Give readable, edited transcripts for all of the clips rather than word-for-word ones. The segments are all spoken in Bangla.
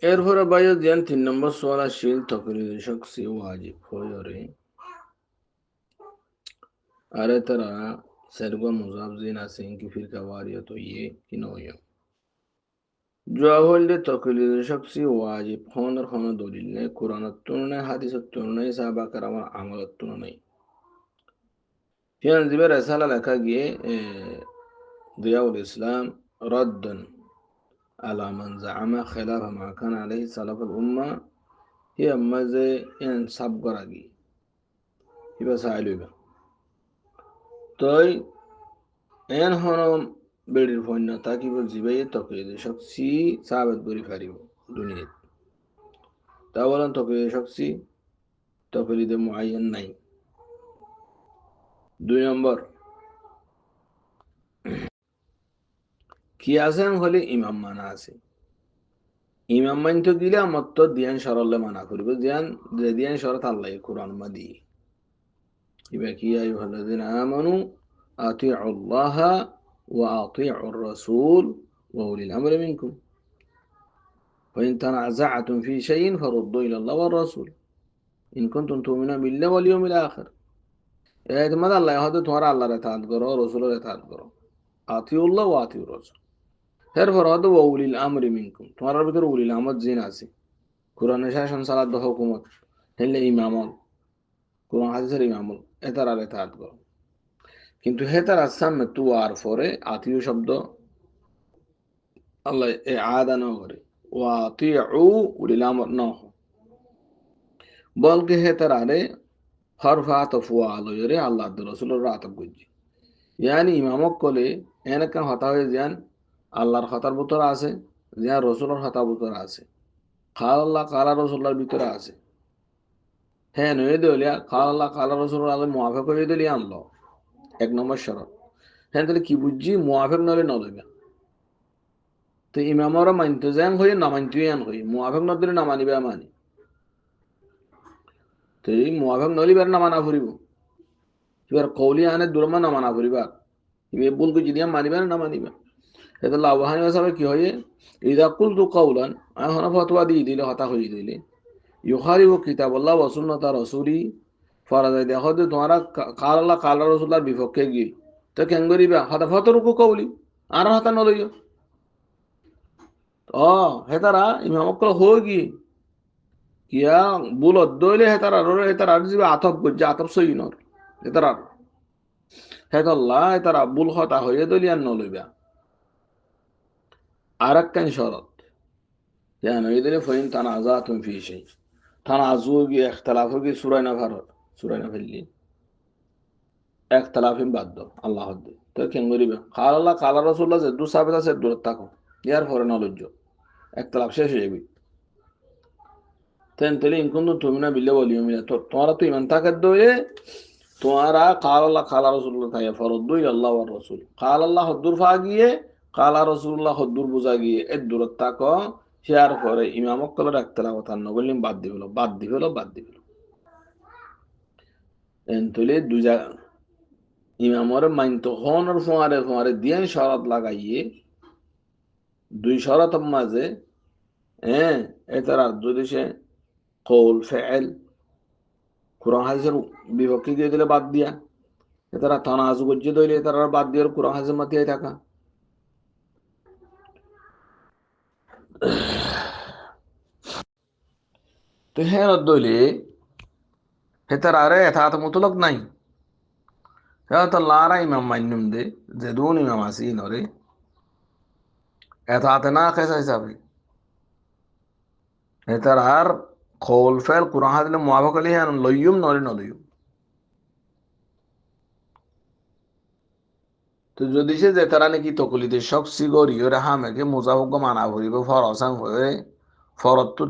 এরপরে ভাই দিয়ান 3 নম্বর সোয়াল আসিল তকলিদ শখসি ওয়াজিব হয়রে আরে তারা সেরগো মুজাবজিন আছেন কি ফিরকা ওয়ারিয়ত ইয়ে কি নয় জওয়াহল দে তকলিদ শখসি ওয়াজিব হনর হন দলিল নে কুরআনত তুলনায় হাদিসত তুলনায় সাহাবা কারামার আমলত তুলনায় ফিয়ান জিবের রেসালা লেখা গিয়ে দিয়াউল ইসলাম রদ্দন على من زعم خلاف ما كان عليه سلف الأمة هي مزه إن سبقرقي يبقى سائلوا তই এন হনম বেড়ির ফন্য তাকি বল জিবাই তকলিদ শখসি সাবেত করি ফারিব দুনিয়াত তা বলেন তকলিদ শখসি তকলিদ মুআয়্যান নাই 2 নম্বর কি আছেন হলে ইমাম মানা আছে ইমাম মানতে গিলে আমার তো দিয়ান সরলে মানা করিব দিয়ান সরত আল্লাহ কোরআন মা দিয়ে ইবা কি আইয়ুহাল্লাযিনা আমানু আতিউল্লাহা ওয়া আতিউর রাসূল ওয়া উলিল আমরি মিনকুম وإن تنازعتم في شيء فردوا إلى الله والرسول إن كنتم تؤمنون بالله واليوم الآخر এই তোমাদের আল্লাহ হয়তো তোমার আল্লাহর ইতাআত করো রাসূলের ইতাআত করো আতিউল্লাহ ওয়া আতিউর রাসূল এরপর হয়তো ওয়া উলিল আমরি মিনকুম তোমার ভিতরে উলিল আমর জিন আছে কোরআনের শাসন সালাত হুকুমত হেলে ইমামত কোরআন হাদিসের ইমামত এতার আর ইতাআত করো কিন্তু হেতার সামনে তু আর পরে আতিউ শব্দ আল্লাহ এ আদা ন করে ওয়া আতিউ উলিল আমর ন বলকে হেতার আরে হরফা তফুয়া আলোয়রে আল্লাহ রসুলের আতব করছি ইয়ানি ইমামক কলে এনেকা হতা হয়ে যান আল্লাহর হতার ভিতরে আছে যান রসুলের হতার ভিতরে আছে খাল আল্লাহ কালা রসুল্লার ভিতরে আছে হ্যাঁ নয় দিলিয়া খাল আল্লাহ কালা রসুল্লাহ আল্লাহ মুআফেক হয়ে দিলি আনলো 1 নম্বর শরত হ্যাঁ তাহলে কি বুঝছি মুআফেক নলে নলইবা তো ইমামরা মানতে যান হয়ে না মানতেই আন হয়ে মুআফেক ন দিলে না মানিবে মানি তো এই মুআফেক নলিবার না মানা ফুরিব এবার কৌলি আনে দুরমা না মানা ফুরিবার এবার বলতে যদি মানিবে না মানিবে এটা লাউহানি হিসাবে কি হয় ইদা কুলতু কাউলান আমি হন ফতোয়া দিয়ে দিলে হতা হয়ে দিলে ইউখারিব কিতাবুল্লাহ ওয়া সুন্নাত রাসূলি ফরাজাই দেখো যে তোমরা কাল আল্লাহ কাল রাসূলের বিপক্ষে গিয়ে তো কেন করিবা হতা ফতরুকু কৌলি আর হতা নলইও হেতারা ইমামকল হয়ে গিয়ে কিয়া বুল দইলে হেতারা যাবে আতব করছে আতব সই নর হেতারা হেতাল্লাহ হেতারা বুল হতা হয়ে দলিয়ান নলইবা আর একখান শরত কেন এই দিলে ফহিম তানাজা তুমি ফি সেই তানাজু গিয়ে একতলাফ গিয়ে সুরাই না ভারত সুরাই না ফেললি একতলাফিম বাধ্য আল্লাহ তো কেন করিবে কাল আল্লাহ কালা রসুল্লাহ যে দু সাবেত আছে দূরত থাকো ইয়ার পরে নলজ্জ একতলাফ শেষ হয়ে যাবি তেন তেলে ইনকুন তুমি না বিল্লে বলিও মিলে তো তোমারা তো ইমান তাকাত দইলে তোমারা কাল আল্লাহ কালা রসুল্লাহ থাকে ফরদ্দুই আল্লাহ আর রসুল কাল আল্লাহ হদ্দুর ফা গিয়ে কালা রসুল্লাহ হদ্দুর বোঝা গিয়ে এর দূরত থাকো শেয়ার পরে ইমামক কলের একতলা কথা নবলিম বাদ দি ফেলো এনতলে দুজা ইমামর মাইন্ত হনর ফোয়ারে দিয়ে শরত লাগাইয়ে দুই শরত মাঝে হ্যাঁ এটার যদি সে কৌল ফেল কোরআন হাদিসের বিপক্ষে দিয়ে দিলে বাদ দিয়া এটারা তানাজু করছে দইলে তারা বাদ দিয়ে কোরআন হাদিসের মাতিয়াই থাকা তো হ্যাঁ দইলে হেতার আরে এথাত মতলক নাই হ্যাঁ তো লারা ইমাম মান্যম দে যে দুন ইমাম আসি নরে এথাতে না খেসা হিসাবে হেতার আর কৌল ফেল কোরআন হাদিসের মুআফাক আলি হ্যাঁ লইয়ুম নরে নলইয়ুম তো যদি সে যে তারা নাকি তকলিদের শখসি গরিও রেহা মেঘে মুজাফক মানা ভরিব ফরসাং হয়ে ফরত তো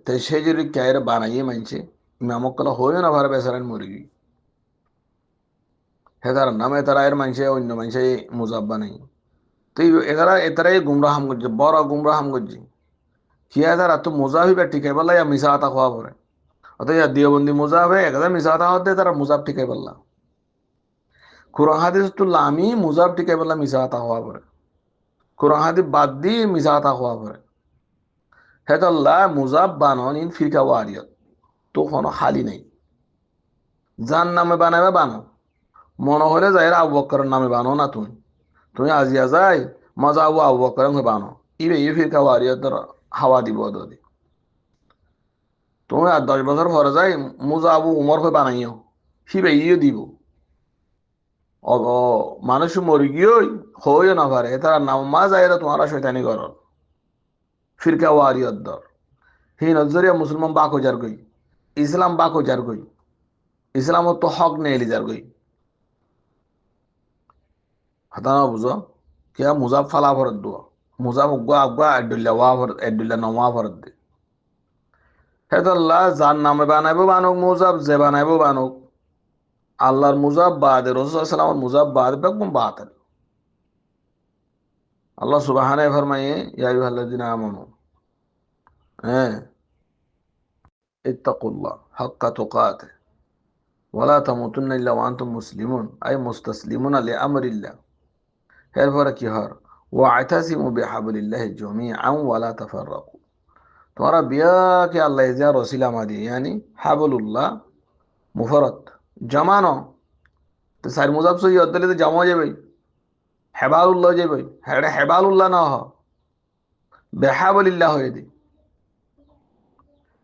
323 যদি ক্যায়ের বানাইয়ে মানছে ইমামক কলা হয়ে না ভার বেসারেন মরিবি হে তার নামে তারা এর মানছে অন্য মানছে মুজাব বানাই তো এতারাই গুমরাহ হাম করছে বড় গুমরাহ হাম করছে কিয়া তারা তো মুজাফি বা টিকাই পারলা ইয়া মিশা আতা খোয়া পরে অত ইয়া দিয়বন্দি মুজাফ হয়ে একদা মিশা আতা হতে তারা মুজাফ টিকাই পারলা কোরআন হাদিস তো লামি মুজাফ টিকাই পারলা মিশা আতা হওয়া পরে কোরআন হাদিস বাদ দিয়ে মিছা কথা কোয়া পরে হেতল্লা মুজাব বানন ইন ফিরকা ওয়ারিয়ত তো কোনো হালি নেই যার নামে বানাবে বানো মনে হলে যাই আবু বকরের নামে বানো না তুমি তুমি আজিয়া যাই মজা আবু বকরের হয়ে বানো ইবে ই ফিরকা ওয়ারিয়তের হাওয়া দিব দি তুমি আর 10 বছর পরে যাই মুজা আবু উমর হয়ে বানাইও সিবে ইয়ে দিব মানুষ মরি গিয়েই হইও না পারে তারা নাম মা যায় তোমারা শৈতানি কর ফিরকা ওয়ারিয়ত দর হি নজরিয়া মুসলমান বাক যার গই ইসলাম বাক যার গই ইসলাম তো হক নেই যার গই হাতানা বুঝো কিয়া মুজাব ফালা ভরত দো মুজাব উগ্গা আগ্গা এডুল্লা ওয়া ভরত এডুল্লা নওয়া ভরত দে হেতাল্লাহ যার নামে বানাইবো বানুক মুজাব যে বানাইবো বানুক আল্লাহর মুজাব বাদে রসুল সাল্লামের মুজাব বাদে বেকম বাতিল আল্লাহ সুবহানাহু ফরমায়ে ইয়া আইয়ুহাল্লাযিনা আমানু হ্যাঁ ইত্তাকুল্লাহ হাক্কা তুকাতে ওয়ালা তামুতুন্না ইল্লা ওয়া আনতুম মুসলিমুন আই মুস্তাসলিমুনা লিআমরিল্লাহ এরপরে কি হর ওয়া'তাসিমু বিহাবলিল্লাহি জামিআন ওয়ালা তাফাররাকু তোমরা বিয়া কে আল্লাহ যা রসিলা মাদি ইয়ানি হাবলুল্লাহ মুফরত জামানো তো সার মুজাব সই অদলে তো জামা যাবে হেবালুল্লাহ যাবে হেডে হেবালুল্লাহ না হ বেহাবলিল্লাহ হয়ে দি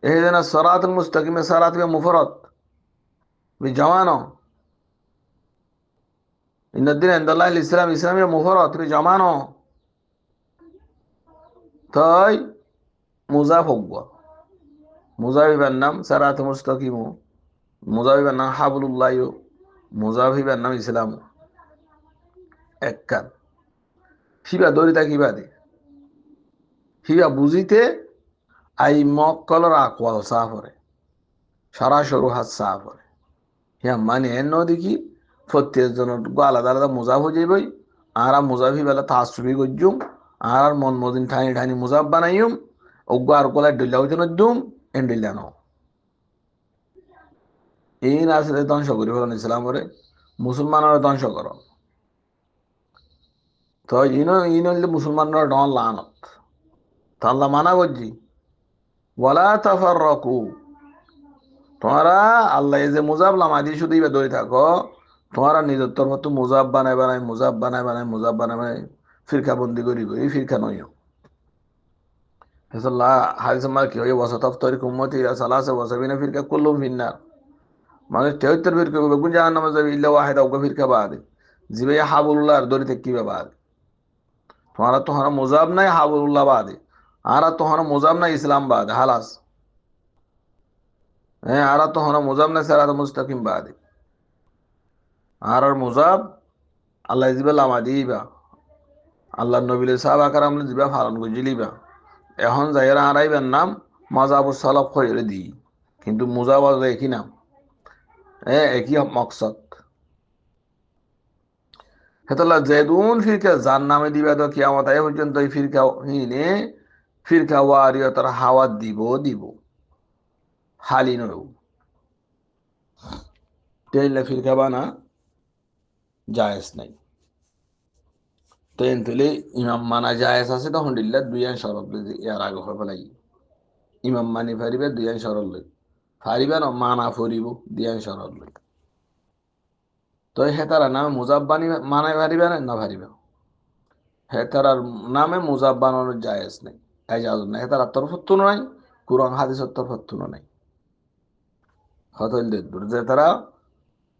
এহেদিনা সিরাতুল মুস্তাকিম সিরাত বে মুফরত বি জামানো ইন্নাদ্দিন ইনদাল্লাহিল ইসলাম ইসলামের মুফরত বি জামানো তাই মুজাব হগবা মুজাহিবের নাম সিরাতুল মুস্তাকিম মুজাহিবের নাম হাবলুল্লাহ মুজাহিবের নাম ইসলাম এককান হিবা দরিতা কিবা দে হিবা বুঝিতে আই মক্কলর আকওয়াল সাফরে সারা সরু হাত সাফরে হিয়া মানে এন দেখি প্রত্যেক জনের আলাদা আলাদা মুজাব হয়ে যাইবই আর মুজাফি বেলা তাসুবি গজ্জুম আর মন মদিন ঠানি ঠানি মুজাব বানাইম অজ্ঞ আর কোলা ডুল্লা হইতে নদ্যুম এন ডুল্লা ন এই না আসলে ধ্বংস করি ফেলেন ইসলামরে মুসলমানরা ধ্বংস কর তো ইন হইলে মুসলমানরা ডন লানত তা আল্লাহ মানা করছি ওয়ালা তাফাররাকু তোমরা আল্লাহ যে মুজাব লামাদি শুধু ইবা ধরে থাকো তোমরা নিজের তরফ তো মুজাব বানাই বানাই মুজাব বানাই বানাই মুজাব বানাই বানাই ফিরকা বন্দি করি এই ফিরকা নইও হেসাল্লাহ হাদিস আমার কি হয় ওয়াসাতাফ তরিক উম্মতি ইলা সালাসা ওয়া সাবিনা ফিরকা কুল্লুম ফিন্নার মানে 73 ফিরকা বেগুন জাহান্নামে যাবে ইল্লা ওয়াহিদা ওয়া ফিরকা বাদে জিবে হাবুল্লাহ দরি তেকিবা বাদে তোমরা মুজাব নাই হাবুল্লাহ বাদে আর তোমরা মুজাব নাই ইসলাম বাদে হালাস হ্যাঁ আর তোমরা মুজাব নাই সিরাত মুস্তাকিম বাদে আর মুজাব আল্লাহ জিবা লামা দিবা আল্লাহ নবীল সাহাবা কারাম জিবা ফালন গুজিলিবা এখন যাইরা আড়াইবেন নাম মাজাবুস সালাফ কইরে দি কিন্তু মুজাব একই নাম একই মকসদ হেতলা জেদুন ফিরকা যার নামে দিবা তো কিয়ামত আয় পর্যন্ত এই ফিরকা হিনে ফিরকা ওয়ারিয়তর হাওয়া দিব দিব হালি নয় তেলে ফিরকা বানা জায়েজ নাই তেন তুলে ইমাম মানা জায়েজ আছে তখন দিল্লা দুইয়ান শরত ইয়ার আগে হয়ে ফেলাই ইমাম মানি ফারিবে দুইয়ান শরত লই ফারিবে না মানা ফরিব দুইয়ান শরত লই তো হেতারা নামে মুজাব বানি মানায় ফারিবে না ফারিবে হেতারার নামে মুজাব বানানোর জায়েজ নেই এজাজ নাই হেতার তরফত্তুন নাই কুরআন হাদিসের তরফত্তুন নাই হতল দূর যে তারা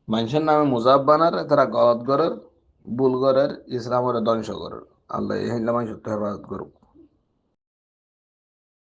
মানুষের নামে মুজাব বানার তারা গলত করার ভুল করার ইসলামের ধ্বংস করার আল্লাহ এই মানুষ হেফাজত করুক